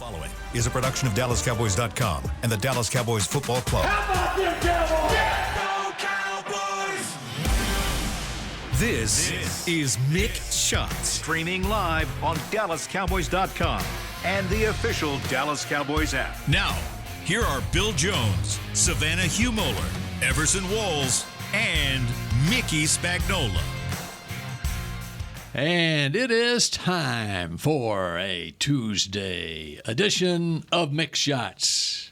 Following is a production of DallasCowboys.com and the Dallas Cowboys Football Club. How about them Cowboys? Yeah, go Cowboys! This is Mick Shots, streaming live on DallasCowboys.com and the official Dallas Cowboys app. Now, here are Bill Jones, Savannah Humoller, Everson Walls, and Mickey Spagnola. And it is time for a Tuesday edition of Mick Shots.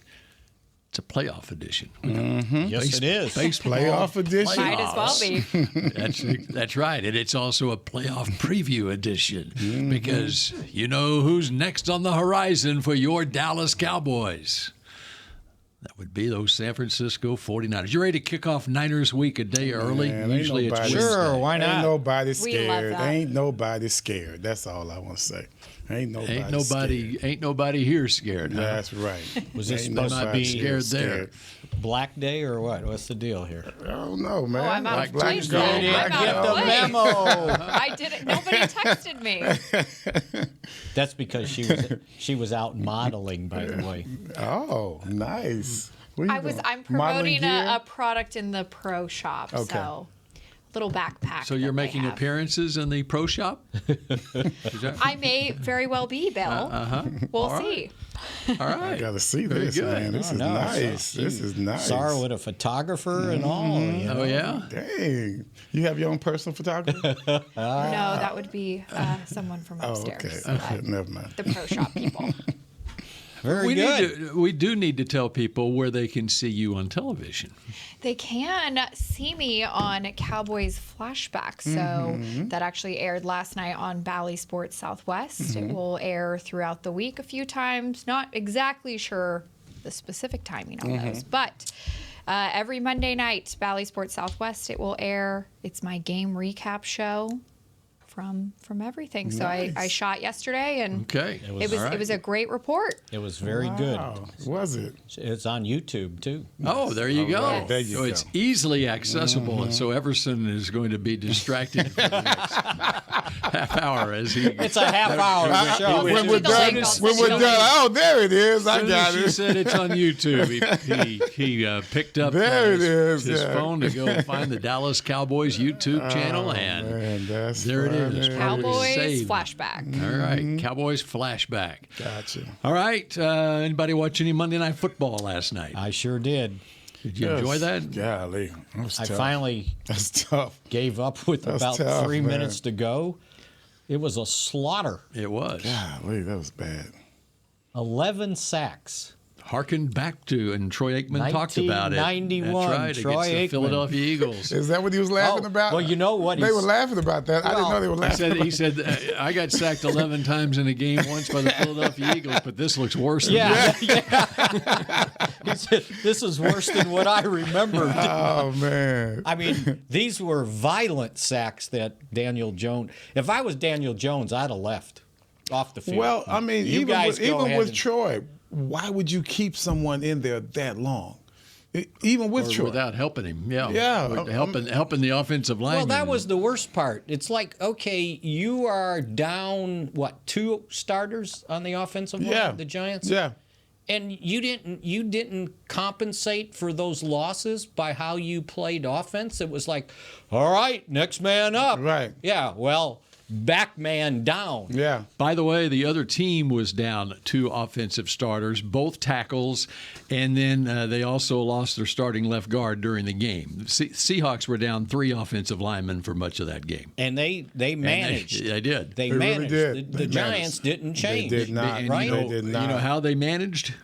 It's a playoff edition. Mm-hmm. Yes, it is. Playoff edition. Might as well be. That's right. And it's also a playoff preview edition because you know who's next on the horizon for your Dallas Cowboys. That would be those San Francisco 49ers. You ready to kick off Niners week a day early? Man, Usually it's Wednesday. Sure, why not? Ain't nobody We scared. love that. Ain't nobody scared. That's all I want to say. Ain't nobody scared. Ain't nobody here scared. Huh? That's right. Was this Ain't supposed to nobody be scared there? Black Day or what? What's the deal here? I don't know, man. Oh, I'm out of Black place Gold, then. Black I'm out of Gold. place. memo. I didn't. Nobody texted me. That's because she was out modeling, by the way. Oh, nice. What you doing? I'm Modeling promoting gear? a product in the pro shop. Okay. So little backpack. So you're that they making have. appearances in the pro shop? Is that- I may very well be, Bill. We'll All see. All right. I gotta see Very this, good. man. This Oh, is no, nice. so This is nice. Saw with a photographer and all. You know? Oh, yeah? Dang. You have your own personal photographer? No, that would be someone from Oh, okay. upstairs. Okay, never mind. The pro shop people. Very good. We do need to tell people where they can see you on television. They can see me on Cowboys Flashback. So that actually aired last night on Bally Sports Southwest. It will air throughout the week a few times. Not exactly sure the specific timing on those, but every Monday night, Bally Sports Southwest, it will air. It's my game recap show from everything. So Nice. I shot yesterday, and Okay. it was a great report. It was very Wow. Was it? good. It's on YouTube, too. Oh, there you go. right, there you So it's go. easily accessible, and so Everson is going to be distracted for the next half hour as he. It's a half hour show. When you we're the done, link. when we're done, oh, there it is. I As soon got as she it. said it's on YouTube, he picked up There it his is, yeah. phone to go find the Dallas Cowboys YouTube channel, and Man, that's there it is. funny. Cowboys Cowboys saved. Flashback. All right, Cowboys flashback. Gotcha. All right, anybody watch any Monday Night Football last night? I sure did. Did you enjoy that? Golly. That was I tough. finally That's tough. gave up with That's about tough, 3 man. minutes to go. It was a slaughter. It was. Golly, that was bad. 11 sacks. Harken back to, and Troy Aikman talked about it. 1991, That's right, Troy against the Aikman. Philadelphia Eagles. Is that what he was laughing Oh, about? well, you know what? They He's- were laughing about that. I didn't know they were laughing. He said, I got sacked 11 times in a game once by the Philadelphia Eagles, but this looks worse than that. Yeah. He said, this is worse than what I remembered. Oh, man. I mean, these were violent sacks that Daniel Jones. If I was Daniel Jones, I'd have left off the field. Well, I mean, You guys go even ahead with and- Troy, why would you keep someone in there that long? Even with Or Troy. without helping him, yeah. Yeah, With helping the offensive line. Well, that was the worst part. It's like, okay, you are down, what, 2 starters on the offensive line, Yeah. the Giants? Yeah. And you didn't compensate for those losses by how you played offense. It was like, all right, next man up. Right. Yeah, well, back man down. Yeah. By the way, the other team was down 2 offensive starters, both tackles, and then they also lost their starting left guard during the game. The Seahawks were down 3 offensive linemen for much of that game. And they And managed. They did. They They really managed. did. The They Giants managed. didn't change. They did not. And right? They did not. You know how they managed?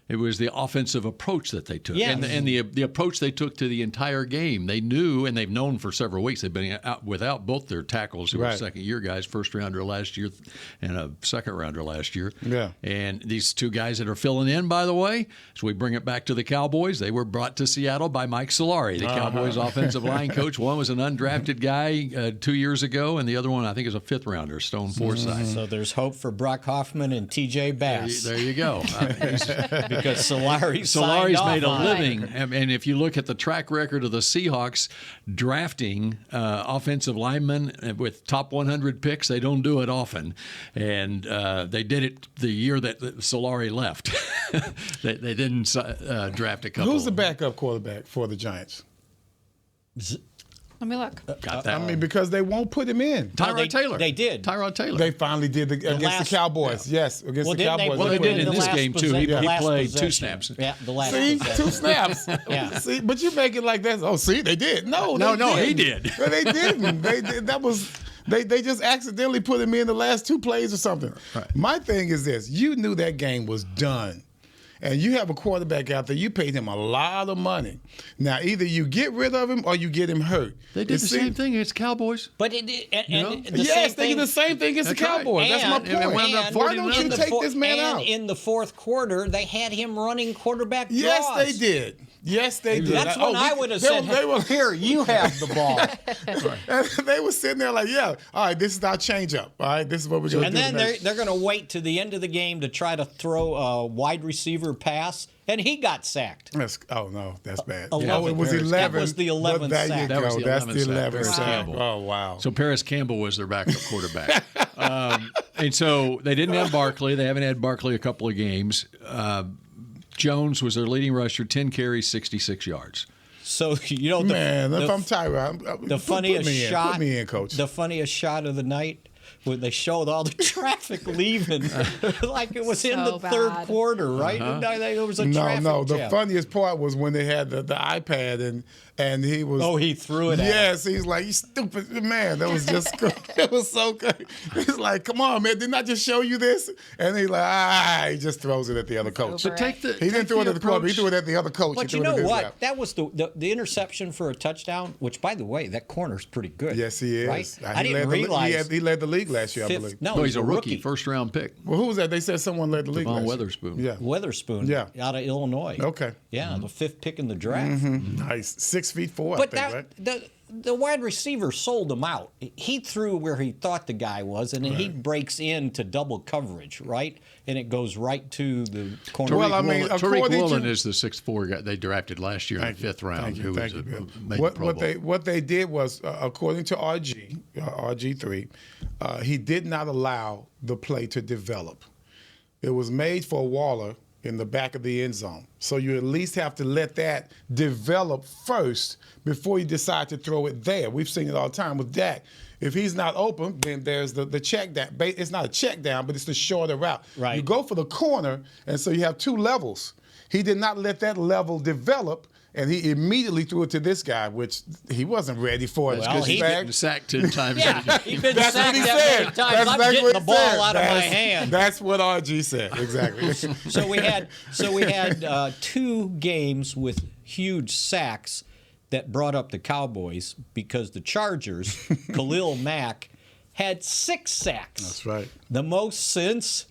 It was the offensive approach that they took, Yes. and the approach they took to the entire game. They knew, and they've known for several weeks. They've been out without both their tackles, who were Right. second-year guys, first rounder last year, and a second rounder last year. Yeah. And these 2 guys that are filling in, by the way, so we bring it back to the Cowboys. They were brought to Seattle by Mike Solari, the Cowboys offensive line coach. One was an undrafted guy 2 years ago, and the other one I think is a 5th rounder, Stone Forsythe. So there's hope for Brock Hoffman and T.J. Bass. There you go. because Solari's made a on it. living. And if you look at the track record of the Seahawks drafting offensive linemen with top 100 picks, they don't do it often. And they did it the year that Solari left. they didn't draft a couple. Who's the backup quarterback for the Giants? Let me look. Got that. I mean, because they won't put him in. Tyrod Taylor. They did. Tyrod Taylor. They finally did against last- the Cowboys. Yes, against Well, the didn't they Cowboys. Well, they put him did in the this last game, too. He last played 2 possession. snaps. Yeah, the last See, possession. 2 snaps. Yeah. See, but you make it like that. Oh, see, they did. No, he did. No, they didn't. They did. That was. They just accidentally put him in the last 2 plays or something. Right. My thing is this: you knew that game was done. And you have a quarterback out there, you paid him a lot of money. Now, either you get rid of him or you get him hurt. They did the same thing against Cowboys. But the Yes, they did the same thing against the That's right. Cowboys. That's my And- point. and it wound up Why don't you take this man and out? in the fourth quarter, they had him running quarterback draws. Yes, they did. Yes, they did. That's when I would have they said, they were, here, you have the ball. and they were sitting there like, yeah, all right, this is our change-up. All right, this is what we're going to And do. then they're going to wait to the end of the game to try to throw a wide receiver pass, and he got sacked. Oh, no, that's bad. 11. Oh, it was Paris. 11. That was the 11th but there sack. you That go. was the That's 11th the sack. 11th Paris sack. Campbell. Oh, wow. So Paris Campbell was their backup quarterback. And so they didn't have Barkley. They haven't had Barkley a couple of games. Jones was their leading rusher, 10 carries, 66 yards. So, the, Man, if the, I'm Tyrod, the funniest shot, Put me in, coach. the funniest shot of the night when they showed all the traffic leaving, like it was in So the third bad. quarter, right? There was a traffic No. The jam. funniest part was when they had the iPad and he was. Oh, he threw it at him. Yes, he's like, you stupid man. That was just, it was so good. He's like, come on, man, didn't I just show you this? And he's like, he just throws it at the other coach. over Take the He didn't throw it at the club. He threw it at the other coach. But He you threw it know at his what? lap. That was the interception for a touchdown, which, by the way, that corner's pretty good. Yes, he is. Right? He I didn't led realize. he led the league last year, I believe. No, He's a rookie, first-round pick. Well, who was that? They said someone led the league Devon last year. Witherspoon. Yeah. Witherspoon Yeah. out of Illinois. Okay. Yeah, the 5th pick in the draft. Nice. 6'4", But I think, right? the wide receiver sold him out. He threw where he thought the guy was, and then he breaks into double coverage, right? And it goes right to the corner. Well, I mean, Tariq according Woolen to- is the 6'4" guy they drafted last year in the 5th round. Thank you, who thank was you, Bill. made the Pro Bowl. What they did was, according to RG3, he did not allow the play to develop. It was made for Waller in the back of the end zone. So you at least have to let that develop first before you decide to throw it there. We've seen it all the time with Dak. If he's not open, then there's the check down. It's not a check down, but it's the shorter route. Right. You go for the corner, and so you have 2 levels. He did not let that level develop, and he immediately threw it to this guy, which he wasn't ready for. Well, he Getting sacked 10 times. Yeah, he's been That's what sacked he that said. many times. That's I'm exactly getting what the he ball said. out of my hand. That's what RG said. Exactly. So we had 2 games with huge sacks that brought up the Cowboys because the Chargers, Khalil Mack, had 6 sacks. That's right. The most since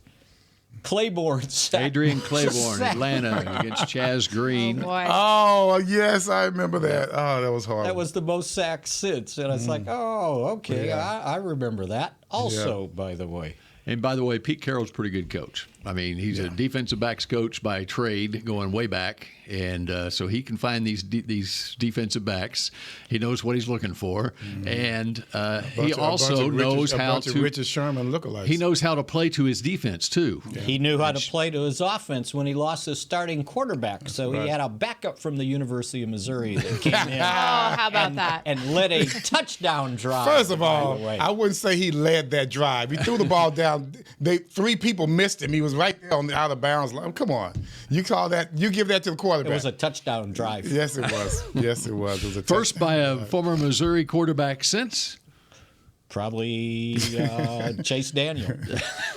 Claiborne sack. Adrian Claiborne, Atlanta, against Chaz Green. Oh, boy. Oh, yes, I remember that. Oh, that was horrible. That was the most sacks since. And it's like, oh, okay, Yeah. I remember that. Also, by the way. And by the way, Pete Carroll's a pretty good coach. I mean, he's a defensive backs coach by trade, going way back, and so he can find these defensive backs. He knows what he's looking for, and he also knows how to. Richard Sherman lookalikes. He knows how to play to his defense too. He knew how to play to his offense when he lost his starting quarterback. So he had a backup from the University of Missouri that came in. Oh, how about that? And led a touchdown drive. First of all, by the way. I wouldn't say he led that drive. He threw the ball down. 3 people missed him. He was right there on the out of bounds line. Come on, you call that? You give that to the quarterback? It was a touchdown drive. Yes, it was. Yes, it was. It was a First touchdown by a drive. former Missouri quarterback since Probably Chase Daniel.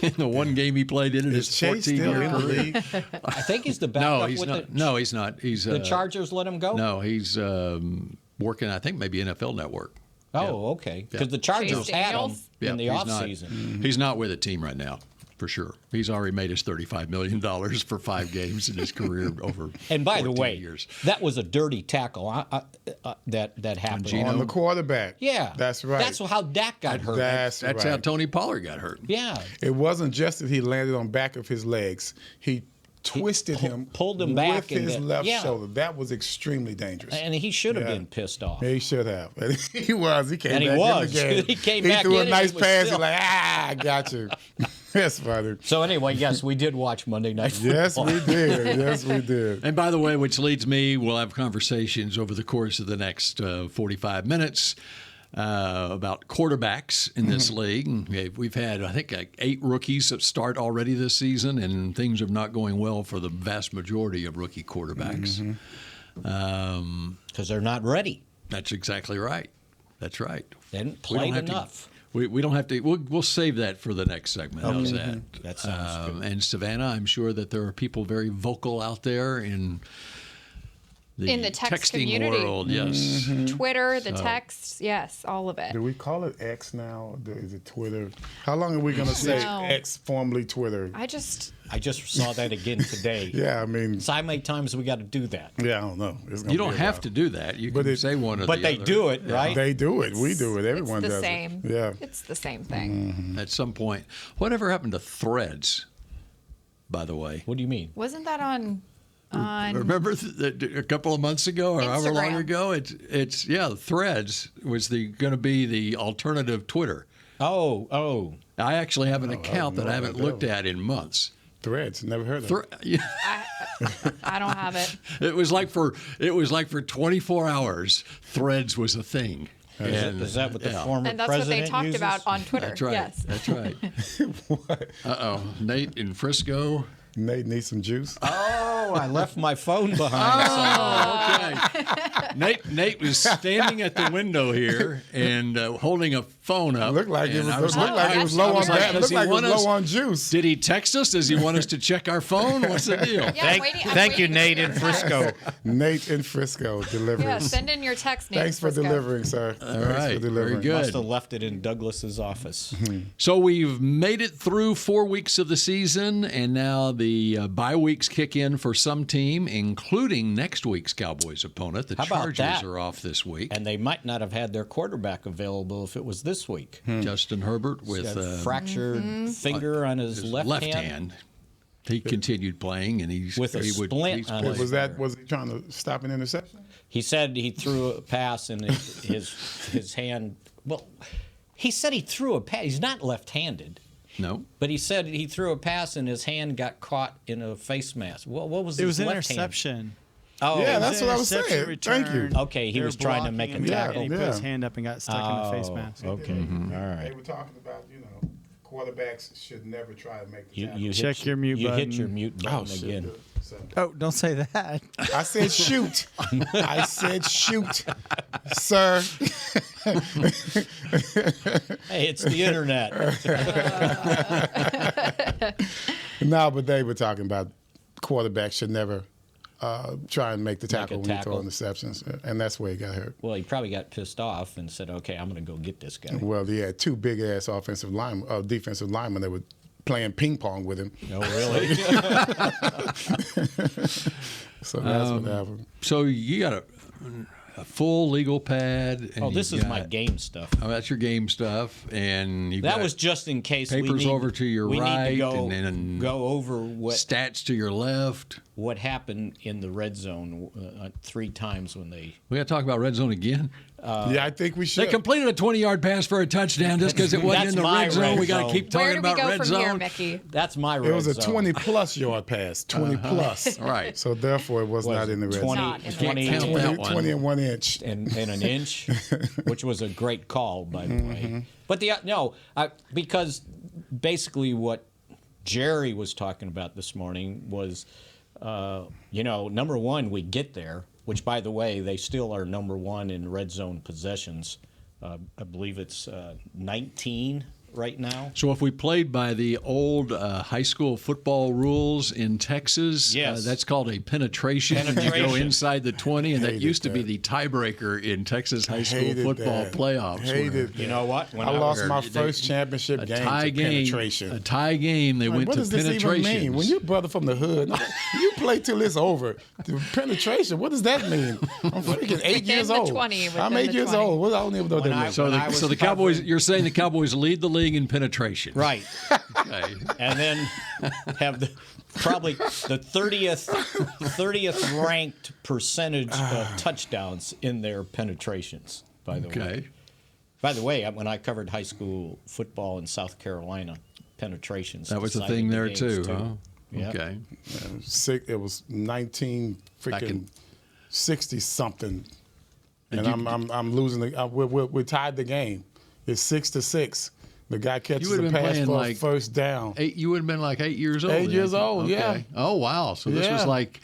in the one game he played in his Is Chase 14-year still in the career. league? I think he's the backup. No, he's with not. The, No, he's not. He's the Chargers let him go? No, he's working. I think maybe NFL Network. Oh, okay. Because the Chargers Chase had him Daniels? in the he's not. offseason. He's not with a team right now, for sure. He's already made his $35 million for 5 games in his career over. And by the 14 way, years. that was a dirty tackle that happened. Gino? On the quarterback. Yeah. That's right. That's how Dak got hurt. That's That's how right. Tony Pollard got hurt. Yeah. It wasn't just that he landed on back of his legs. He twisted him, pulled him back with his and left yeah. shoulder. That was extremely dangerous. And he should have Yeah. been pissed off. He should have. And he was. He came And he back was. in the game. He came he back threw in a and nice he was pass. still- He's like, I got you. That's funny. So anyway, yes, we did watch Monday Night Football. Yes, we did. Yes, we did. And by the way, which leads me, we'll have conversations over the course of the next 45 minutes about quarterbacks in this league. And we've had, I think, like 8 rookies that start already this season, and things are not going well for the vast majority of rookie quarterbacks. Because they're not ready. That's exactly right. That's right. They hadn't We don't played have to- enough. We don't have to. We'll save that for the next segment. How's that? That sounds good. And Savannah, I'm sure that there are people very vocal out there in the text texting community. world. Yes. Twitter, the texts, yes, all of it. Do we call it X now? Is it Twitter? How long are we going to say No. X, formerly Twitter? I just saw that again today. Yeah, I mean, So how many times we got to do that? yeah, I don't know. It's gonna You be don't a have while. to do that. You But can it- say one or But the they other. do it, right? They do it. We do it. Everyone it's the does same. it. Yeah. It's the same thing. At some point. Whatever happened to Threads, by the way? What do you mean? Wasn't that on Remember a couple of months ago or however long Instagram. ago? It's Threads was going to be the alternative Twitter. Oh. I actually have an account that I haven't about that looked one. at in months. Threads. Never heard of it. I don't have it. It was like for 24 hours, Threads was a thing. Is that what the former And that's what they president talked uses? about on Twitter. That's right. Yes. That's right. What? Nate in Frisco. Nate needs some juice. Oh, I left my phone behind. Okay. Nate was standing at the window here and holding a phone up. Looked like it and was. I Looked like it was I low was on like, that. does Looked he like it was want us- low on juice. Did he text us? Does he want us to check our phone? What's the deal? Yeah, I'm waiting, I'm Thank you, waiting Nate for in your Frisco. text. Nate in Frisco delivers. Yeah, send in your text, Nate. Thanks for Frisco. delivering, sir. All Thanks right, for very delivering. good. Must have left it in Douglas's office. So we've made it through 4 weeks of the season, and now the bye weeks kick in for some team, including next week's Cowboys opponent. The How about Chargers that? are off this week. And they might not have had their quarterback available if it was this week. Justin Herbert with Got a fractured Mm-hmm. finger on his left hand. He continued playing, and With a splint on playing. his- Was he trying to stop an interception? He said he threw a pass and his hand. Well, he said he threw a pass. He's not left-handed, No. but he said he threw a pass and his hand got caught in a face mask. What was It was his an left hand? interception. Oh, Yeah, It that's an what I was interception saying. Thank you. return. Okay, he They were was trying to blocking make a him, tackle. and he put his Yeah. hand up and got stuck in the face mask. Okay, Mm-hmm. all They right. were talking about, quarterbacks should never try to make the You, tackle. you Check hit, your mute you button. hit your mute button shit. again. So, Oh, don't say that. I said shoot. I said shoot, sir. Hey, it's the internet. No, but they were talking about quarterbacks should never try and make the tackle when you throw tackle. interceptions, and that's where he got hurt. Well, he probably got pissed off and said, "Okay, I'm going to go get this guy." Well, he had two big ass defensive linemen that were playing ping pong with him. Oh, really? So that's what happened. So you got a full legal pad. And Oh, this you've is my got- game stuff. Oh, that's your game stuff, and you've That got was just in case papers we need, over to your we right, need to go, and then go over stats to your left. what happened in the red zone 3 times when they. We got to talk about red zone again. Yeah, I think we should. They completed a 20-yard pass for a touchdown just because it wasn't That's in the my red zone. red We got to zone. keep Where talking do we about go red from zone. here, Mickey? That's my red It was a zone. 20-plus yard pass, 20-plus. Right. So therefore, it was not in the red zone. 20, Not in the 20 red zone. Count that one. 20 and 1 inch. and an inch, which was a great call, by the Mm-hmm. way. But because basically what Jerry was talking about this morning was, number one, we get there, which, by the way, they still are number one in red zone possessions. I believe it's 19 right now. So if we played by the old high school football rules in Texas, Yes. that's called a penetration. You go Penetration. inside the 20, and that Hated used to be that. the tiebreaker in Texas high school Hated football that. playoffs. Hated where You know what? When I lost was- my they- first championship a game tie to game. penetration. A tie game. They went What to does this even penetration. mean? When you're brother from the hood, you play till it's over. The penetration, what does that mean? I'm freaking 8 Within years the old. 20, I'm within 8 the years 20. old. What I don't even know what When that I- means. So When the, I was so the Cowboys, covering- you're saying the Cowboys lead the league dribbling and penetration. Right. Okay. And then have probably the 30th ranked percentage of touchdowns in their penetrations, by the way. Okay. By the way, when I covered high school football in South Carolina, penetrations. That was a decided thing the there games, too, huh? Yeah. Okay. It was 19 freaking 60 something, and I'm losing. We tied the game. It's 6-6. The guy catches would've the been pass playing for a like first down. You would have been like 8 years old. 8 years then. old, Okay. yeah. Oh, wow. So this was Yeah. like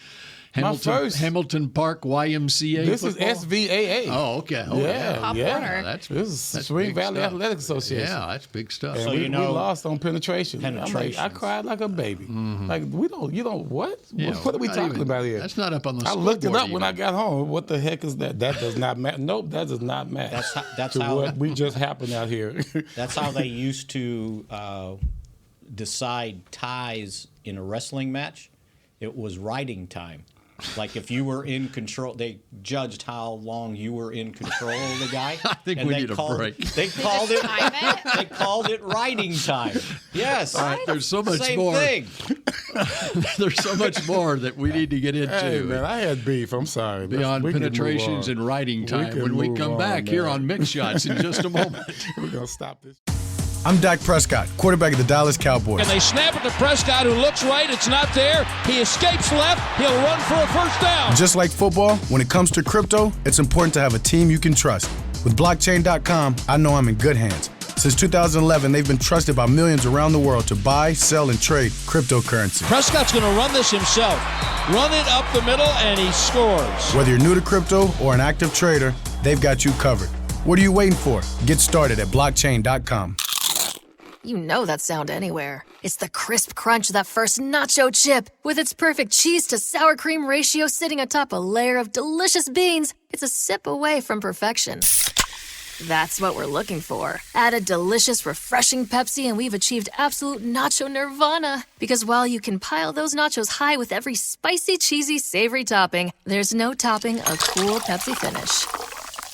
My first. Hamilton Park YMCA This football? is SVAA. Oh, okay. Oh, Pop yeah. Warner. That's This is that's Spring big Valley stuff. Athletic Association. Yeah, that's big stuff. And So we you know- lost on penetration. I'm like, I Penetrations. cried like a baby. Like you don't what? Yeah, What are we not talking even- about here? That's not up on the I looked it scoreboard up when I even. got home. What the heck is that? That does not match. Nope, that does not match. That's to how- what we just happened out here. That's how they used to decide ties in a wrestling match. It was riding time. Like if you were in control, they judged how long you were in control of the guy. I think and we they need a called- break. They called it. Time it? They called it riding time. Yes. All right, there's so much Same more. thing. There's so much more that we need to get into. Hey man, I had beef. I'm sorry. Beyond We can move penetrations on. and riding We time can when we move come on, back here man. on Mix Shots in just a moment. We're gonna stop this. I'm Dak Prescott, quarterback of the Dallas Cowboys. And they snap it to Prescott, who looks right. It's not there. He escapes left. He'll run for a first down. Just like football, when it comes to crypto, it's important to have a team you can trust. With blockchain.com, I know I'm in good hands. Since 2011, they've been trusted by millions around the world to buy, sell, and trade cryptocurrency. Prescott's going to run this himself. Run it up the middle, and he scores. Whether you're new to crypto or an active trader, they've got you covered. What are you waiting for? Get started at blockchain.com. You know that sound anywhere. It's the crisp crunch of that first nacho chip. With its perfect cheese to sour cream ratio sitting atop a layer of delicious beans, it's a sip away from perfection. That's what we're looking for. Add a delicious, refreshing Pepsi and we've achieved absolute nacho nirvana. Because while you can pile those nachos high with every spicy, cheesy, savory topping, there's no topping a cool Pepsi finish.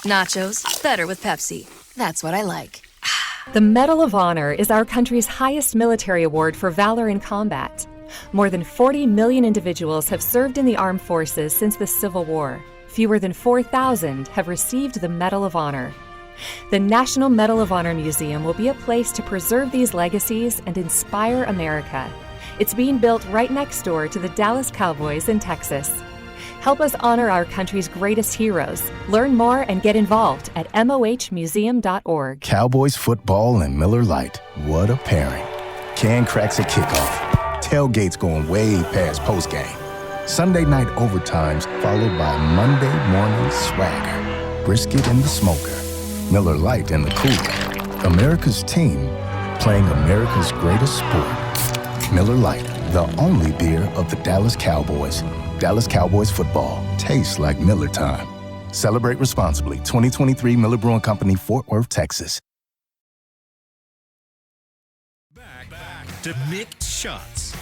Nachos, better with Pepsi. That's what I like. The Medal of Honor is our country's highest military award for valor in combat. More than 40 million individuals have served in the armed forces since the Civil War. Fewer than 4,000 have received the Medal of Honor. The National Medal of Honor Museum will be a place to preserve these legacies and inspire America. It's being built right next door to the Dallas Cowboys in Texas. Help us honor our country's greatest heroes. Learn more and get involved at mohmuseum.org. Cowboys football and Miller Lite. What a pairing. Can cracks at kickoff. Tailgates going way past postgame. Sunday night overtimes followed by Monday morning swagger. Brisket in the smoker. Miller Lite in the cooler. America's team playing America's greatest sport. Miller Lite, the only beer of the Dallas Cowboys. Dallas Cowboys football tastes like Miller time. Celebrate responsibly. 2023 Miller Brewing Company, Fort Worth, Texas. Back to Mick Shots.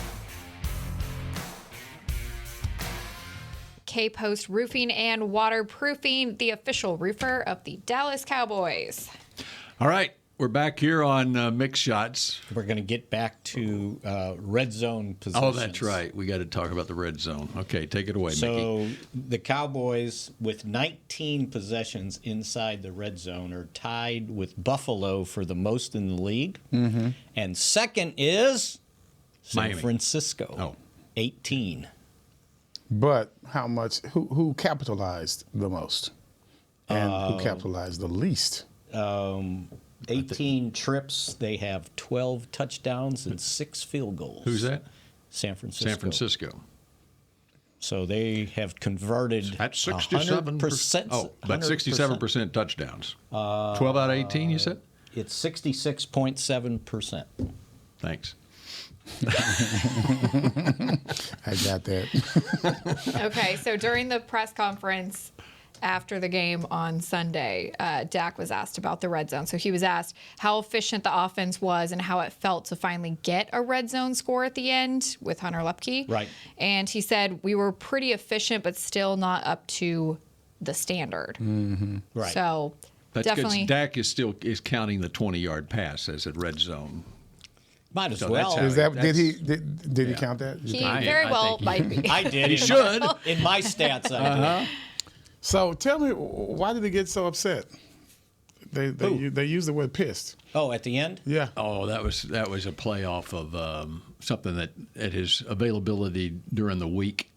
K-Post Roofing and Waterproofing, the official roofer of the Dallas Cowboys. All right, we're back here on Mix Shots. We're going to get back to red zone positions. Oh, that's right. We got to talk about the red zone. Okay, take it away, Mickey. So the Cowboys, with 19 possessions inside the red zone, are tied with Buffalo for the most in the league. Mm-hmm. And second is San Miami. Francisco, Oh. 18. But how much? Who capitalized the most, and who capitalized the least? 18 trips. They have 12 touchdowns and 6 field goals. Who's that? San Francisco. San Francisco. So they have converted At 67%. 100%. Oh, but 67% touchdowns. 12 out of 18, you said? It's 66.7%. Thanks. I got that. Okay, so during the press conference after the game on Sunday, Dak was asked about the red zone. So he was asked how efficient the offense was and how it felt to finally get a red zone score at the end with Hunter Lepke. Right. And he said, we were pretty efficient, but still not up to the standard. Right. So That's Definitely. good. Dak is counting the 20-yard pass as a red zone. Might as So well. that's Is that did he Yeah. count that? He I very well think he- might be. I did. He should. In my stats, I did. So tell me, why did he get so upset? They use the word pissed. Oh, at the end? Yeah. Oh, that was a playoff of something that at his availability during the week.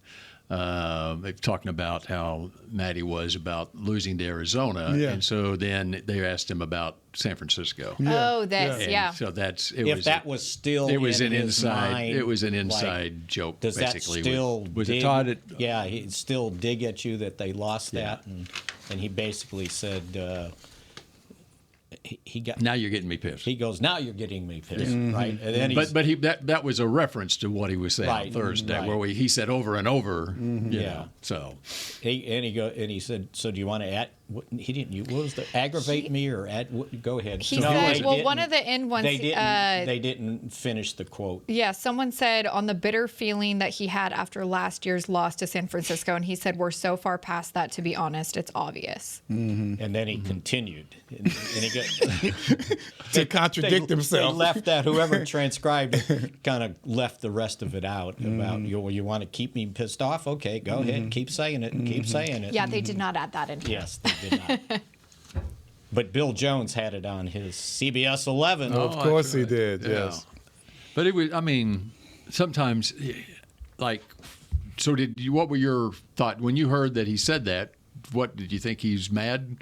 They're talking about how mad he was about losing to Arizona, Yeah. and so then they asked him about San Francisco. Oh, this, And yeah. So that's If that was still it was in an his inside mind, it was an like, inside joke. Does basically. that still was dig, it Todd? Yeah, he'd still dig at you that they lost that, and he basically said he got. Now you're getting me pissed. He goes, now you're getting me pissed, right? And then But that was a reference to what he was saying on Right, Thursday, right. where he said over and over. You Yeah. know, so he said, so do you want to add? He didn't. What was the aggravate me or add? Go ahead. He No, said, they well, one didn't. of the end ones. They didn't finish the quote. Yeah, someone said on the bitter feeling that he had after last year's loss to San Francisco, and he said, we're so far past that, to be honest, it's obvious. And then he continued. And he got, To contradict himself. They left that, whoever transcribed it, kind of left the rest of it out about, you want to keep me pissed off? Okay, go ahead. Keep saying it. Keep saying it. Yeah, they did not add that in here. Yes, they did not. But Bill Jones had it on his CBS 11. Of course he did. Yes. But it was. I mean, sometimes, like, so did you? What were your thought when you heard that he said that? What did you think? He's mad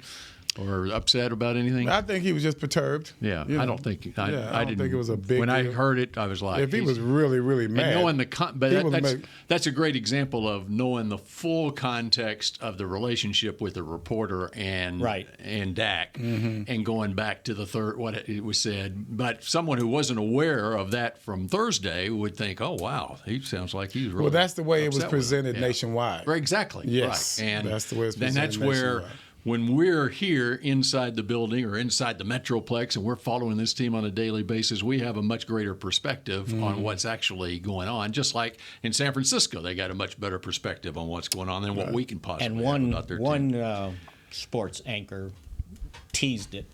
or upset about anything? I think he was just perturbed. Yeah, you know. I don't think. I don't think it was a big When I deal. heard it, I was like, If he was really, really mad, and knowing but he was that's a great example of knowing the full context of the relationship with the reporter and Dak, and going back to the third what it was said. But someone who wasn't aware of that from Thursday would think, "Oh wow, he sounds like he's really." Well, that's the way it was upset with presented him. nationwide. Right, exactly. Yes, right. And that's the way it's then presented that's where. nationwide. When we're here inside the building or inside the Metroplex and we're following this team on a daily basis, we have a much greater perspective on what's actually going on. Just like in San Francisco, they got a much better perspective on what's going on than what we can possibly And have about their team. one sports anchor teased it.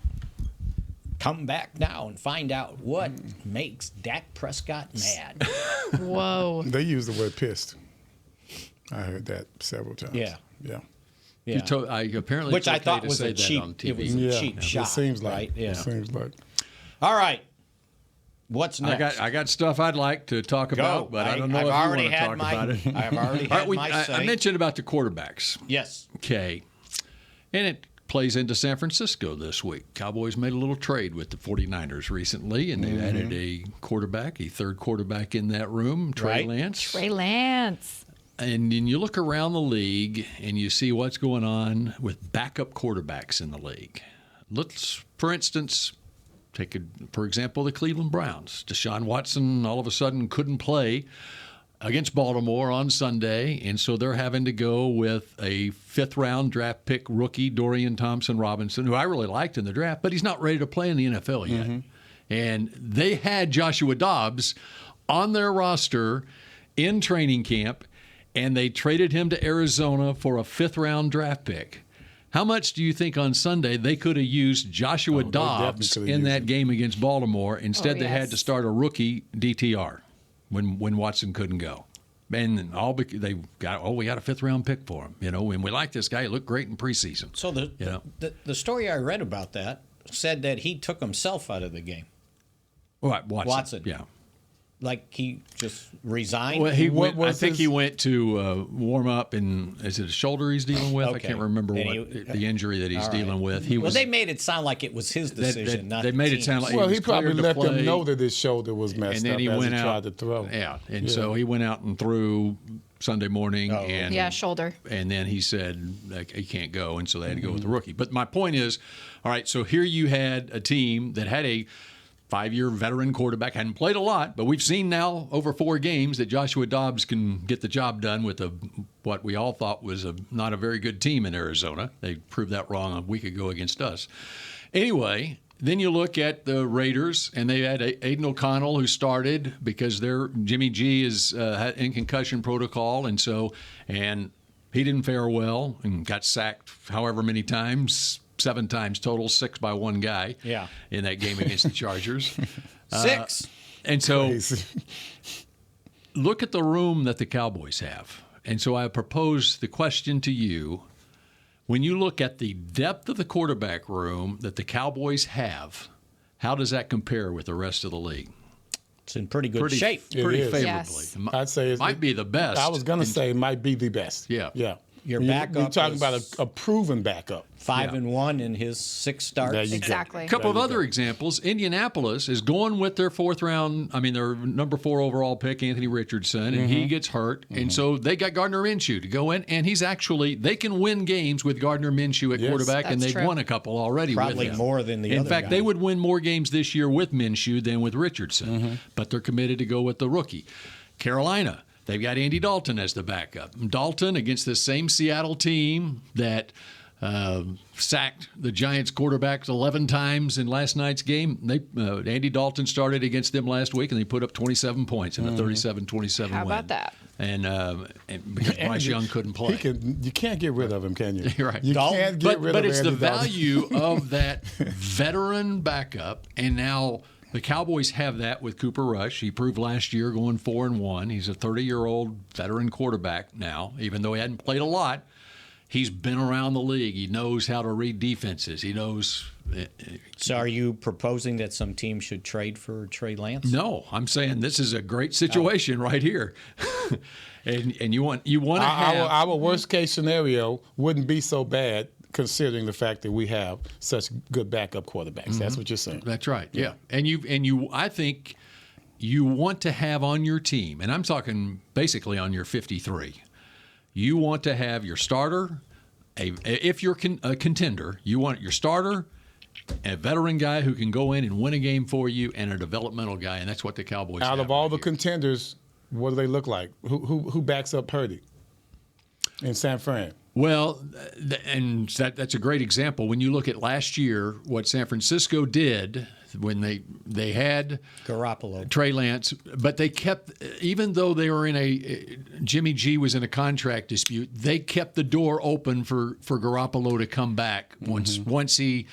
Come back now and find out what makes Dak Prescott mad. Whoa. They used the word pissed. I heard that several times. Yeah. Yeah. Yeah. Apparently, Which it's I okay thought to was say a that cheap. on TV. It was a cheap shot. It seems like. right? Yeah. It seems like. All right. What's next? I got stuff I'd like to talk about, but I don't know I've if you already want to had talk my, about it. I've already had my say. I mentioned about the quarterbacks. Yes. Okay. And it plays into San Francisco this week. Cowboys made a little trade with the 49ers recently, and they added a third quarterback in that room, Trey Lance. Trey Lance. And then you look around the league and you see what's going on with backup quarterbacks in the league. Let's, for instance, for example, the Cleveland Browns. Deshaun Watson all of a sudden couldn't play against Baltimore on Sunday, and so they're having to go with a fifth-round draft pick rookie, Dorian Thompson-Robinson, who I really liked in the draft, but he's not ready to play in the NFL yet. And they had Joshua Dobbs on their roster in training camp, and they traded him to Arizona for a fifth-round draft pick. How much do you think on Sunday they could have used Joshua Dobbs in that game against Baltimore? Instead, they had to start a rookie DTR when Watson couldn't go. And we got a fifth-round pick for him, and we like this guy. He looked great in preseason. So the story I read about that said that he took himself out of the game. Right, Watson. Yeah. Like he just resigned? Well, I think he went to warm up, and is it a shoulder he's dealing with? Okay. I can't remember the injury that he's dealing with. They made it sound like it was his decision, not they the made it team's. sound like Well, he he probably cleared to let them play. know that his shoulder was messed And then up he as went he out. tried to throw. Yeah, and so he went out and threw Sunday morning. And Shoulder. And then he said he can't go, and so they had to go with the rookie. But my point is, all right, so here you had a team that had a 5-year veteran quarterback, hadn't played a lot, but we've seen now over 4 games that Joshua Dobbs can get the job done with what we all thought was not a very good team in Arizona. They proved that wrong a week ago against us. Anyway, then you look at the Raiders, and they had Aiden O'Connell, who started because Jimmy G is in concussion protocol, and he didn't fare well and got sacked however many times, 7 times total, 6 by one guy. Yeah. In that game against the Chargers. 6. And so Crazy. look at the room that the Cowboys have. And so I propose the question to you. When you look at the depth of the quarterback room that the Cowboys have, how does that compare with the rest of the league? It's in pretty good shape. Pretty is. favorably. Yes. I'd say it might be the best. I was going to say it might be the best. Yeah. Yeah. Your You're backup talking is about a proven backup. 5-1 in his 6 starts. There you go. Exactly. A couple of other examples. Indianapolis is going with their their number 4 overall pick, Anthony Richardson, and he gets hurt. And so they got Gardner Minshew to go in, and they can win games with Gardner Minshew at quarterback, and That's they've true. won a couple already Probably with him. more than the In other fact, guy. they would win more games this year with Minshew than with Richardson, but they're committed to go with the rookie. Carolina. They've got Andy Dalton as the backup. Dalton against the same Seattle team that sacked the Giants quarterbacks 11 times in last night's game. Andy Dalton started against them last week, and they put up 27 points in a 37-27 win. How about that? And because Bryce Young couldn't play. You can't get rid of him, can you? You're right. You can't get rid but of it's Andy the Dalton. value of that veteran backup, and now the Cowboys have that with Cooper Rush. He proved last year going 4-1. He's a 30-year-old veteran quarterback now, even though he hadn't played a lot. He's been around the league. He knows how to read defenses. He knows. So are you proposing that some team should trade for Trey Lance? No, I'm saying this is a great situation right here, and you want to have Our worst case scenario wouldn't be so bad, considering the fact that we have such good backup quarterbacks. That's what you're saying. That's right. Yeah. And you I think you want to have on your team, and I'm talking basically on your 53. You want to have your starter, if you're a contender, you want your starter, a veteran guy who can go in and win a game for you, and a developmental guy, and that's what the Cowboys have. Out of all the here. contenders, what do they look like? Who backs up Purdy in San Fran? Well, and that's a great example. When you look at last year, what San Francisco did when they had Garoppolo, Trey Lance, but they kept, even though they were Jimmy G was in a contract dispute, they kept the door open for Garoppolo to come back once he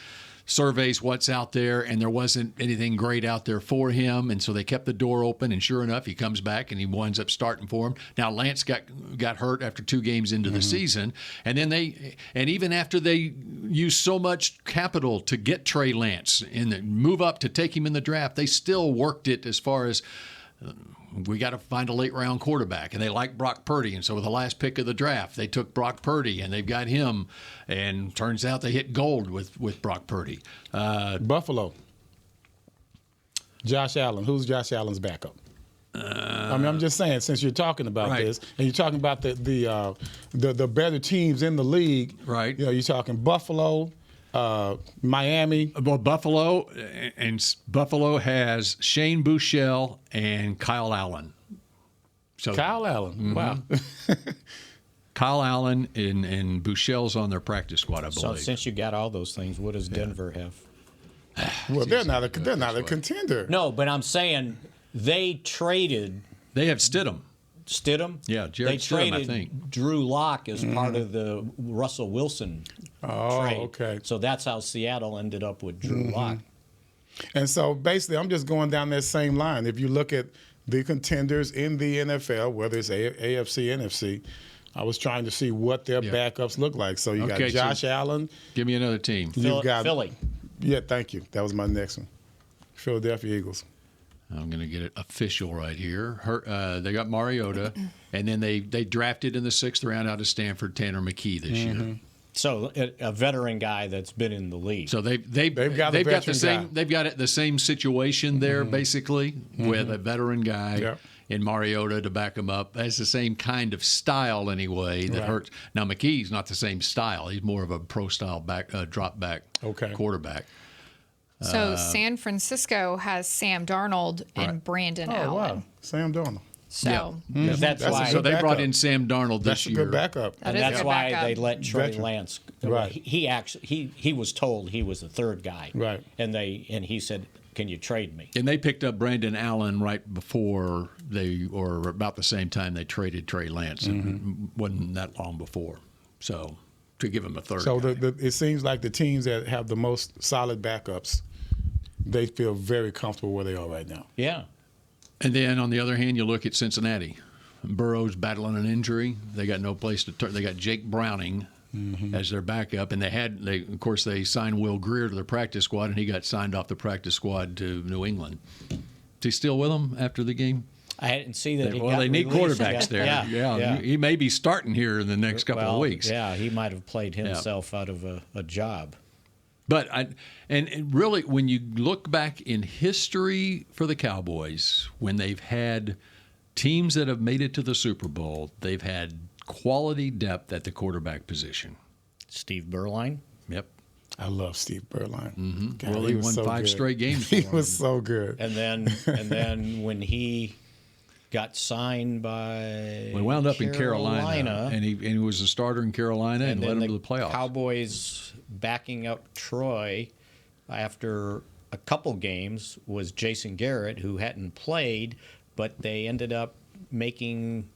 surveys what's out there, and there wasn't anything great out there for him, and so they kept the door open, and sure enough, he comes back and he winds up starting for him. Now Lance got hurt after 2 games into the season, and then even after they used so much capital to get Trey Lance and move up to take him in the draft, they still worked it as far as we got to find a late round quarterback, and they like Brock Purdy, and so with the last pick of the draft, they took Brock Purdy, and they've got him, and turns out they hit gold with Brock Purdy. Buffalo. Josh Allen. Who's Josh Allen's backup? I'm just saying, since you're talking about this, and you're talking about the better teams in the league, right? You're talking Buffalo. Miami. Well, Buffalo has Shane Buechele and Kyle Allen. So Kyle Allen, wow. Kyle Allen and Buechele's on their practice squad, I believe. So since you got all those things, what does Denver have? Well, they're not a contender. No, but I'm saying they traded. They have Stidham. Yeah, Jared they Stidham, traded I think. Drew Lock as part of the Russell Wilson trade. Okay. So that's how Seattle ended up with Drew Lock. And so basically, I'm just going down that same line. If you look at the contenders in the NFL, whether it's AFC, NFC, I was trying to see what their backups look like. So you got Josh Allen. Give me another team. You've got Philly. Yeah, thank you. That was my next one. Philadelphia Eagles. I'm going to get it official right here. They got Mariota, and then they drafted in the 6th round out of Stanford Tanner McKee this year. So a veteran guy that's been in the league. So they've got the same situation there basically with a veteran guy and Mariota to back him up. That's the same kind of style anyway that hurts. Now McKee's not the same style. He's more of a pro style drop back quarterback. So San Francisco has Sam Darnold and Brandon Allen. Wow, Sam Darnold. So that's why. So they brought in Sam Darnold this year. That's a good backup. And that's why they let Trey Veteran. Lance. Right. He was told he was the 3rd guy. Right. And he said, "Can you trade me?" And they picked up Brandon Allen right before or about the same time they traded Trey Lance. It wasn't that long before. So to give him a third. So guy. it seems like the teams that have the most solid backups, they feel very comfortable where they are right now. Yeah. And then on the other hand, you look at Cincinnati. Burrow's battling an injury. They got no place to turn. They got Jake Browning as their backup, and of course they signed Will Greer to the practice squad, and he got signed off the practice squad to New England. Is he still with them after the game? I didn't see that. They need quarterbacks there. Yeah. He may be starting here in the next couple of weeks. Yeah, he might have played himself out of a job. But and really, when you look back in history for the Cowboys, when they've had teams that have made it to the Super Bowl, they've had quality depth at the quarterback position. Steve Berline. Yep. I love Steve Berline. God, Well, he won so 5 good. straight games. He was so good. And then when he got signed by We wound up in Carolina, and he was a starter in Carolina and led them to the playoffs. Cowboys backing up Troy after a couple games was Jason Garrett, who hadn't played, but they ended up making,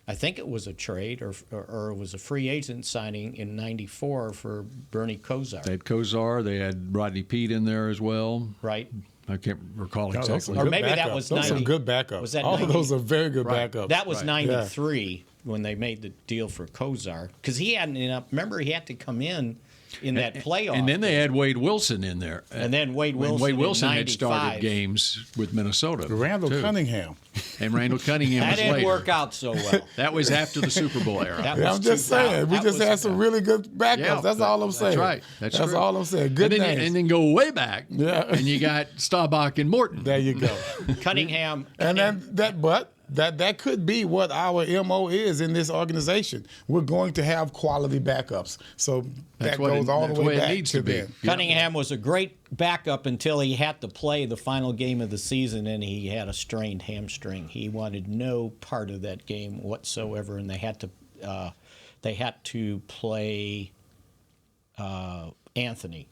I think it was a trade or it was a free agent signing in '94 for Bernie Kosar. They had Kosar. They had Rodney Peete in there as well. Right. I can't recall No, those exactly. are Or good maybe that backups. was those 90 are good backups. Was that All 90 of those are very good Right. backups. That was Right. 93 when they made the deal for Kosar. Because he hadn't enough. Remember, he had to come in that playoff. And then they had Wade Wilson in there. And then Wade When Wilson Wade in Wilson had 95. started games with Minnesota. Randall too. Cunningham. And Randall Cunningham that was didn't later. work out so well. That was after the Super Bowl era. That Yeah, was I'm just 2000. saying. We That just was had some really good backups. Yeah, that's all I'm saying. That's right. That's true. all I'm saying. Good and then, names. and then go way back. Yeah. And you got Staubach and Morton. There you go. Cunningham. And then that could be what our MO is in this organization. We're going to have quality backups. So That's that what goes it- all that's the the way way it back needs to to be. then. Cunningham was a great backup until he had to play the final game of the season and he had a strained hamstring. He wanted no part of that game whatsoever, and they had to play Anthony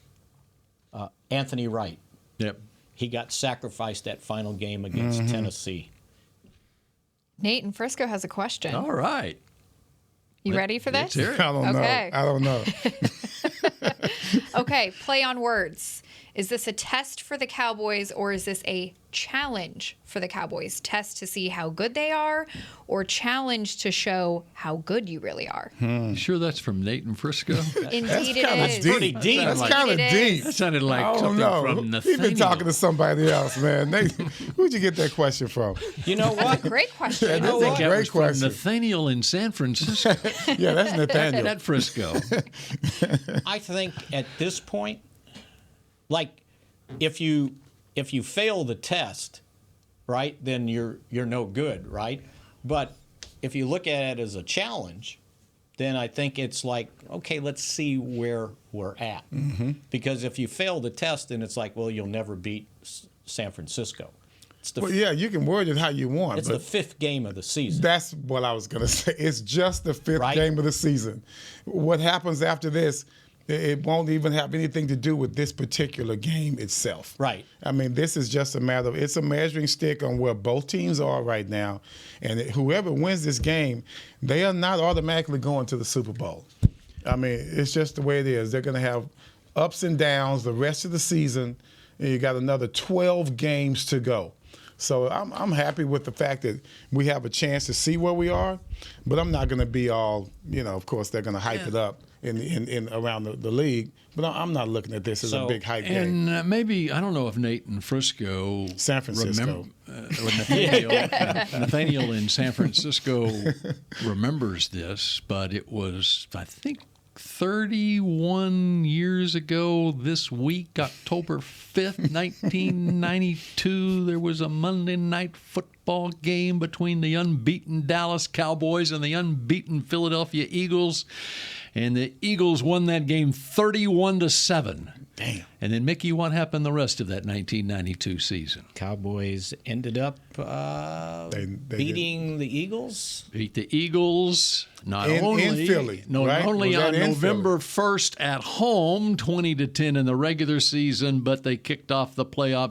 Wright. Yep. He got sacrificed that final game against Tennessee. Nate in Frisco has a question. All right. You ready for Let's this? hear it. I don't Okay. know. I don't know. Okay, play on words. Is this a test for the Cowboys or is this a challenge for the Cowboys? Test to see how good they are or challenge to show how good you really are? You sure that's from Nate in Frisco? Indeed it kinda is. deep. Pretty deep. That's Indeed kind of it deep. is. That sounded like I don't something know. from You've Nathaniel. been talking to somebody else, man. Who'd you get that question from? You know what? Great question. Yeah, I that's think a that great was from question. Nathaniel in San Francisco. Yeah, that's Nathaniel. At Frisco. I think at this point, like if you fail the test, right, then you're no good, right? But if you look at it as a challenge, then I think it's like, okay, let's see where we're at. Mm-hmm. Because if you fail the test, then it's like, well, you'll never beat San Francisco. It's the Well, yeah, you can word it how you want. it's but the fifth game of the season. That's what I was going to say. It's just the fifth Right. game of the season. What happens after this, it won't even have anything to do with this particular game itself. Right. I mean, this is just a matter of, it's a measuring stick on where both teams are right now. And whoever wins this game, they are not automatically going to the Super Bowl. I mean, it's just the way it is. They're going to have ups and downs the rest of the season. And you got another 12 games to go. So I'm happy with the fact that we have a chance to see where we are, but I'm not going to be all, of course they're going to hype it up in around the league, but I'm not looking at this as a big hype game. And maybe, I don't know if Nate in Frisco. San Francisco. Or Nathaniel in San Francisco remembers this, but it was, I think, 31 years ago this week, October 5th, 1992, there was a Monday night football game between the unbeaten Dallas Cowboys and the unbeaten Philadelphia Eagles. And the Eagles won that game 31-7. Damn. And then, Mickey, what happened the rest of that 1992 season? Cowboys ended up They beating the Eagles. Beat the Eagles not In only Philly, not right? only Was that on in November 1st at home, 20-10 in the regular season, but they kicked off the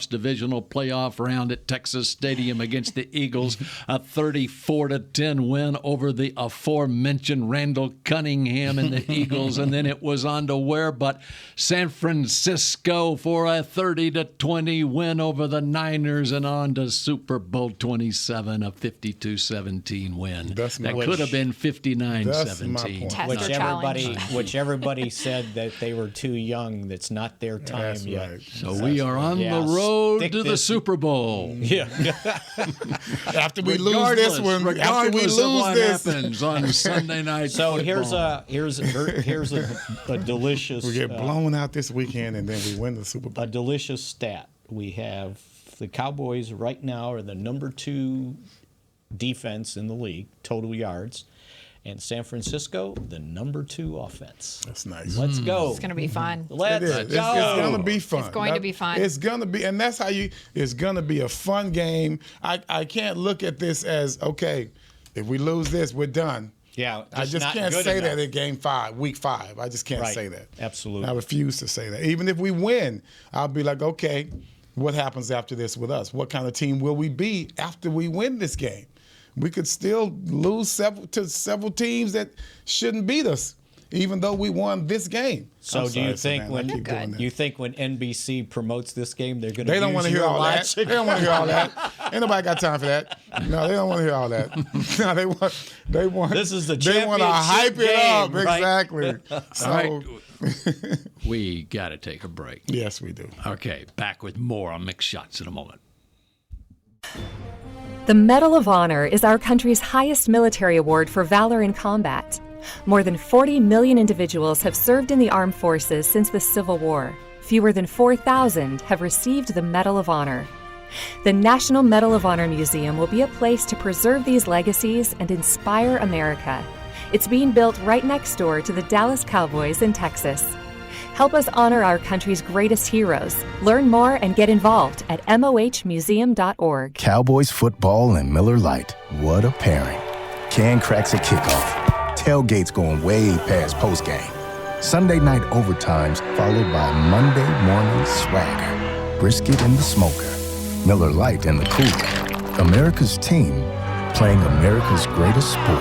divisional playoff round at Texas Stadium against the Eagles, a 34-10 win over the aforementioned Randall Cunningham and Carolina Eagles, and then it was on to where but San Francisco for a 30-20 win over the Niners, and on to Super Bowl 27, a 52-17 win. That could have been 59-17. Which everybody said that they were too young. That's not their time yet. Right. So we are on the road to the Super Bowl. Yeah. After we lose this one, after we lose of what this, happens on Sunday night. So football. here's a delicious. we get blown out this weekend, and then we win the Super Bowl. A delicious stat. We have the Cowboys right now are the number 2 defense in the league, total yards. And San Francisco, the number 2 offense. That's nice. Let's go. It's going to be fun. Let's go. It's going to be fun. It's going to be fun. It's going to be, and that's how it's going to be a fun game. I can't look at this as, okay, if we lose this, we're done. Yeah, I just can't say that in week 5. I just can't say that. Absolutely. I refuse to say that. Even if we win, I'll be like, okay, what happens after this with us? What kind of team will we be after we win this game? We could still lose several teams that shouldn't beat us, even though we won this game. So do you think when NBC promotes this game, they're going to? They don't want to hear all that. They don't want to hear all that. Ain't nobody got time for that. No, they don't want to hear all that. No, they want. This is the They want to hype it up. Right? Exactly. So, all right. We got to take a break. Yes, we do. Okay, back with more on Mick Shots in a moment. The Medal of Honor is our country's highest military award for valor in combat. More than 40 million individuals have served in the armed forces since the Civil War. Fewer than 4,000 have received the Medal of Honor. The National Medal of Honor Museum will be a place to preserve these legacies and inspire America. It's being built right next door to the Dallas Cowboys in Texas. Help us honor our country's greatest heroes. Learn more and get involved at mohmuseum.org. Cowboys football and Miller Lite. What a pairing. Can cracks at kickoff. Tailgates going way past postgame. Sunday night overtimes followed by Monday morning swagger. Brisket in the smoker. Miller Lite in the cooler. America's team playing America's greatest sport.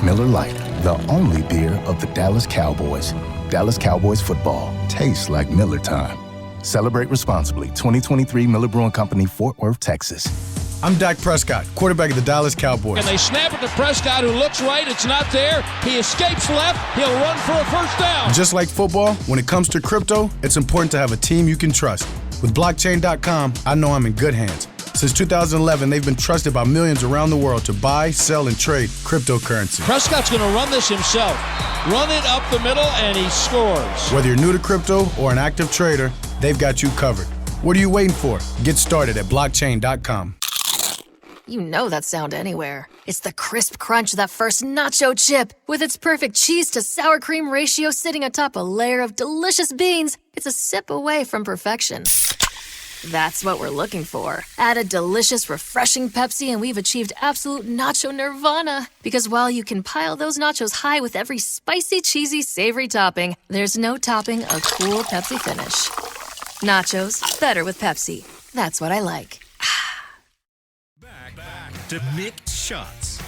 Miller Lite, the only beer of the Dallas Cowboys. Dallas Cowboys football tastes like Miller time. Celebrate responsibly. 2023 Miller Brewing Company, Fort Worth, Texas. I'm Dak Prescott, quarterback of the Dallas Cowboys. And they snap it to Prescott, who looks right. It's not there. He escapes left. He'll run for a first down. Just like football, when it comes to crypto, it's important to have a team you can trust. With blockchain.com, I know I'm in good hands. Since 2011, they've been trusted by millions around the world to buy, sell, and trade cryptocurrency. Prescott's going to run this himself. Run it up the middle, and he scores. Whether you're new to crypto or an active trader, they've got you covered. What are you waiting for? Get started at blockchain.com. You know that sound anywhere. It's the crisp crunch of that first nacho chip. With its perfect cheese to sour cream ratio sitting atop a layer of delicious beans, it's a sip away from perfection. That's what we're looking for. Add a delicious, refreshing Pepsi and we've achieved absolute nacho nirvana. Because while you can pile those nachos high with every spicy, cheesy, savory topping, there's no topping a cool Pepsi finish. Nachos, better with Pepsi. That's what I like. Back to Mick Shots.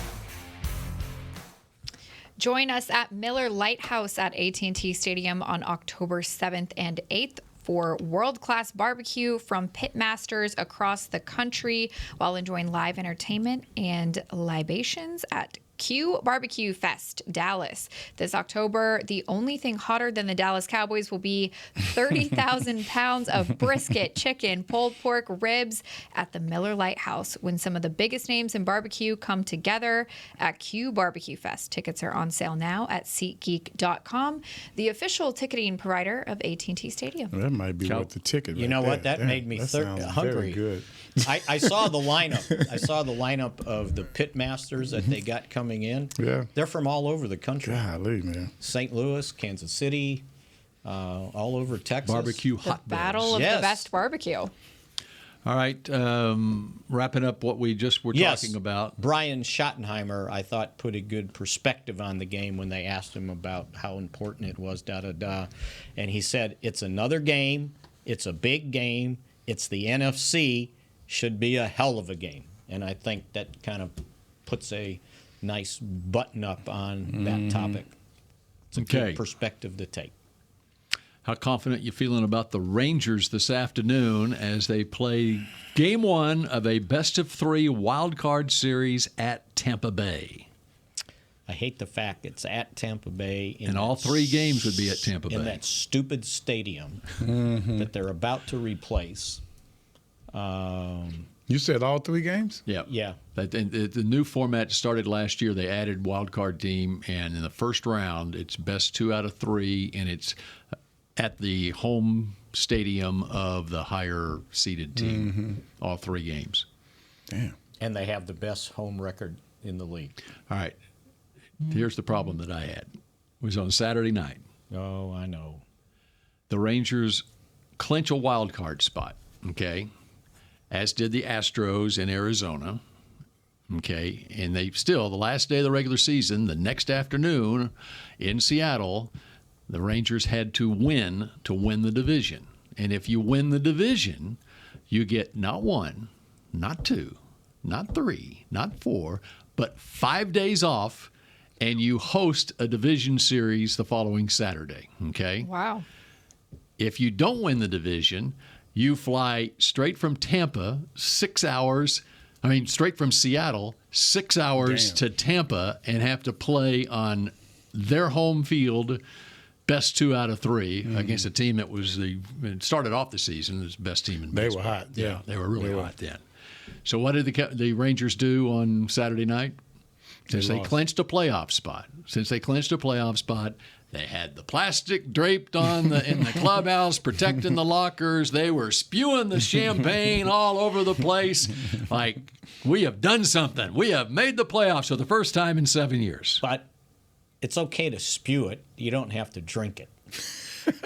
Join us at Miller Lighthouse at AT&T Stadium on October 7th and 8th for world-class barbecue from pit masters across the country while enjoying live entertainment and libations at Q Barbecue Fest, Dallas. This October, the only thing hotter than the Dallas Cowboys will be 30,000 pounds of brisket, chicken, pulled pork, ribs at the Miller Lighthouse when some of the biggest names in barbecue come together at Q Barbecue Fest. Tickets are on sale now at SeatGeek.com, the official ticketing provider of AT&T Stadium. That might be worth the ticket. You know what? That made me hungry. Very good. I saw the lineup. I saw the lineup of the pit masters that they got coming in. Yeah. They're from all over the country. Golly, man. St. Louis, Kansas City, all over Texas. Barbecue The hotbeds. battle of the best barbecue. All right, wrapping up what we just were talking about. Brian Schottenheimer, I thought, put a good perspective on the game when they asked him about how important it was, And he said, it's another game. It's a big game. It's the NFC. Should be a hell of a game. And I think that kind of puts a nice button up on that topic. It's a good perspective to take. How confident you feeling about the Rangers this afternoon as they play Game 1 of a best-of-3 wild card series at Tampa Bay? I hate the fact it's at Tampa Bay. And all 3 games would be at Tampa Bay. In that stupid stadium that they're about to replace. You said all 3 games? Yeah. Yeah. The new format started last year. They added wild card team, and in the first round, it's best 2 out of 3, and it's at the home stadium of the higher seeded team, all 3 games. Damn. And they have the best home record in the league. All right. Here's the problem that I had. It was on Saturday night. Oh, I know. The Rangers clinch a wild card spot, okay, as did the Astros in Arizona, okay, and they still, the last day of the regular season, the next afternoon in Seattle, the Rangers had to win the division. And if you win the division, you get not 1, not 2, not 3, not 4, but 5 days off, and you host a division series the following Saturday, okay? Wow. If you don't win the division, you fly straight from Tampa, 6 hours, straight from Seattle, 6 hours to Tampa, and have to play on their home field, best 2 out of 3 against a team that was it started off the season as the best team in baseball. They were hot. Yeah. They were really hot then. So what did the Rangers do on Saturday night? Since they clinched a playoff spot. They had the plastic draped on in the clubhouse, protecting the lockers. They were spewing the champagne all over the place. Like, we have done something. We have made the playoffs for the first time in 7 years. But it's okay to spew it. You don't have to drink it.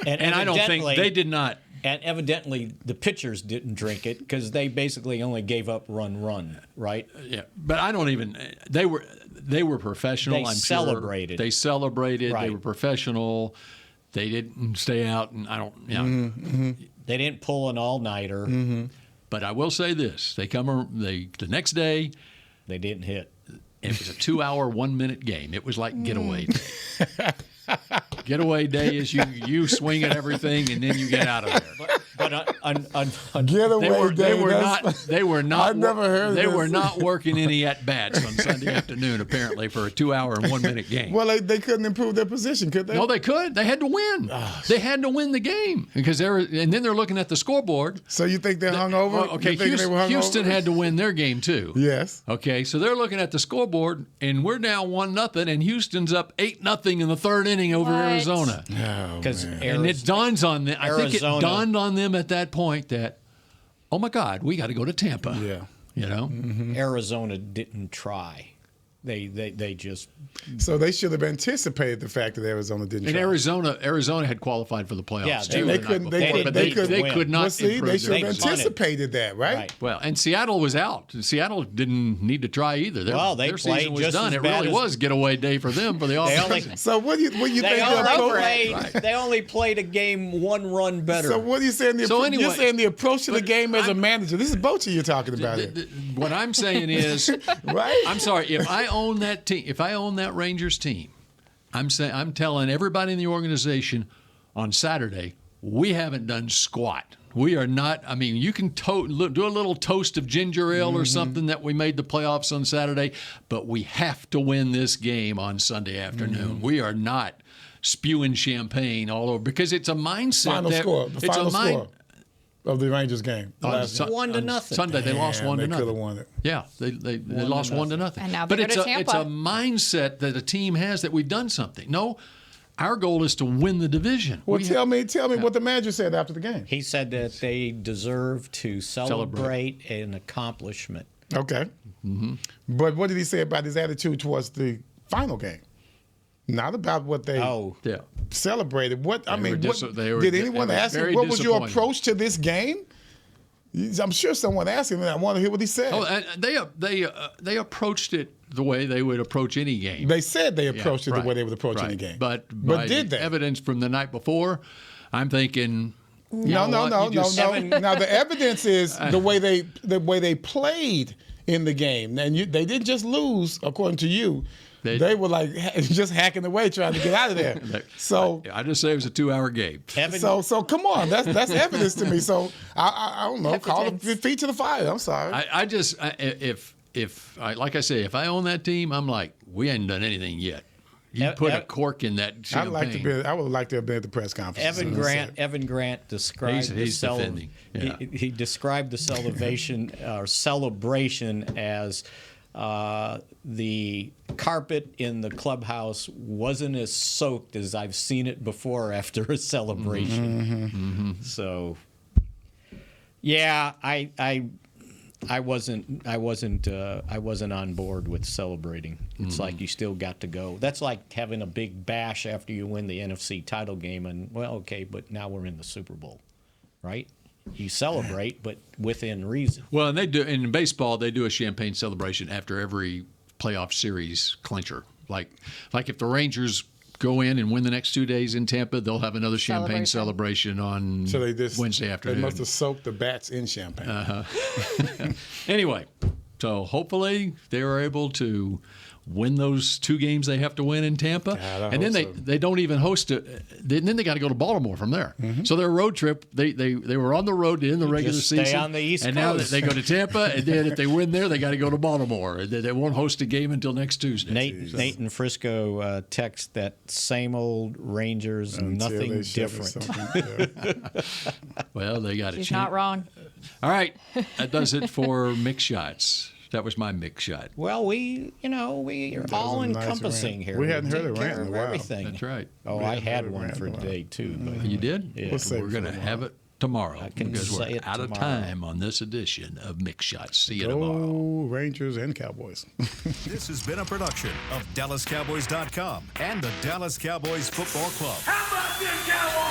And I don't think they did not. And evidently, the pitchers didn't drink it because they basically only gave up run, right? Yeah, but I don't even. They were professional. I'm celebrated. Sure. They celebrated. Right. They were professional. They didn't stay out, and I don't. They didn't pull an all-nighter. But I will say this: the next day, they didn't hit. It was a 2-hour, 1-minute game. It was like getaway day. Getaway day is you swing at everything and then you get out of there. But getaway day. They were not. I've never heard of They this. were not working any at bats on Sunday afternoon, apparently, for a 2-hour and 1-minute game. Well, they couldn't improve their position, could they? No, they could. They had to win. They had to win the game because and then they're looking at the scoreboard. So you think they're hungover? Okay, Houston had to win their game too. Yes. Okay, so they're looking at the scoreboard, and we're down 1-0, and Houston's up 8-0 in the third inning over Arizona. Because and it dawns on them. I think it dawned on them at that point that, oh my God, we got to go to Tampa. Yeah. You know, Arizona didn't try. They just. So they should have anticipated the fact that Arizona didn't. And try. Arizona had qualified for the playoffs. Yeah, too. They couldn't. They could not. Well, see, they should have They anticipated that, right? Well, and Seattle was out. Seattle didn't need to try either. Their season was done. It really was getaway day for them for the offseason. So what do you think? They only played a game 1 run better. So what are you saying? You're saying the approach to the game as a manager. This is Bochy you're talking about here. What I'm saying is, right? I'm sorry if I own that team. If I own that Rangers team, I'm telling everybody in the organization on Saturday, we haven't done squat. We are not. I mean, you can do a little toast of ginger ale or something that we made the playoffs on Saturday, but we have to win this game on Sunday afternoon. We are not spewing champagne all over because it's a mindset. Final score. The final score of the Rangers game. 1-0. Sunday they lost 1-0. They could have won it. Yeah, they lost 1-0. And now but they go to Tampa. It's a mindset that a team has that we've done something. No, our goal is to win the division. Well, tell me what the manager said after the game. He said that they deserve to celebrate an accomplishment. Okay. But what did he say about his attitude towards the final game? Not about what they celebrated. Did anyone ask him what was your approach to this game? I'm sure someone asked him, and I want to hear what he said. Oh, they approached it the way they would approach any game. They said they approached it the way they would approach any game. But did they? Evidence from the night before, I'm thinking. No. Now the evidence is the way they played in the game. And they didn't just lose, according to you. They were like just hacking away trying to get out of there. So I just say it was a 2-hour game. So come on, that's evidence to me. So I don't know, call the feet to the fire. I'm sorry. Like I say, if I own that team, I'm like, we ain't done anything yet. You put a cork in that champagne. I would like to have been at the press conference. Evan Grant described he described the celebration as the carpet in the clubhouse wasn't as soaked as I've seen it before after a celebration. So, yeah, I wasn't on board with celebrating. It's like you still got to go. That's like having a big bash after you win the NFC title game, and but now we're in the Super Bowl, right? You celebrate, but within reason. Well, and they do in baseball. They do a champagne celebration after every playoff series clincher. Like if the Rangers go in and win the next 2 days in Tampa, they'll have another champagne celebration on Wednesday afternoon. They must have soaked the bats in champagne. Anyway, so hopefully they were able to win those 2 games they have to win in Tampa, and then they don't even host it. Then they got to go to Baltimore from there. So their road trip, they were on the road in the regular season. Stay on the East and Coast. Now they go to Tampa, and then if they win there, they got to go to Baltimore. They won't host a game until next Tuesday. Nate in Frisco text that same old Rangers, nothing different. Well, they got He's not wrong. All right, that does it for Mick Shots. That was my Mick shot. Well, we are all encompassing here. We hadn't heard a rant in a while. Everything. That's right. Oh, I had one for today too. But you did? Yeah. We're going to have it tomorrow because we're it out of tomorrow. time on this edition of Mick Shots. See you Go tomorrow. Rangers and Cowboys. This has been a production of DallasCowboys.com and the Dallas Cowboys Football Club. How about this, Cowboys?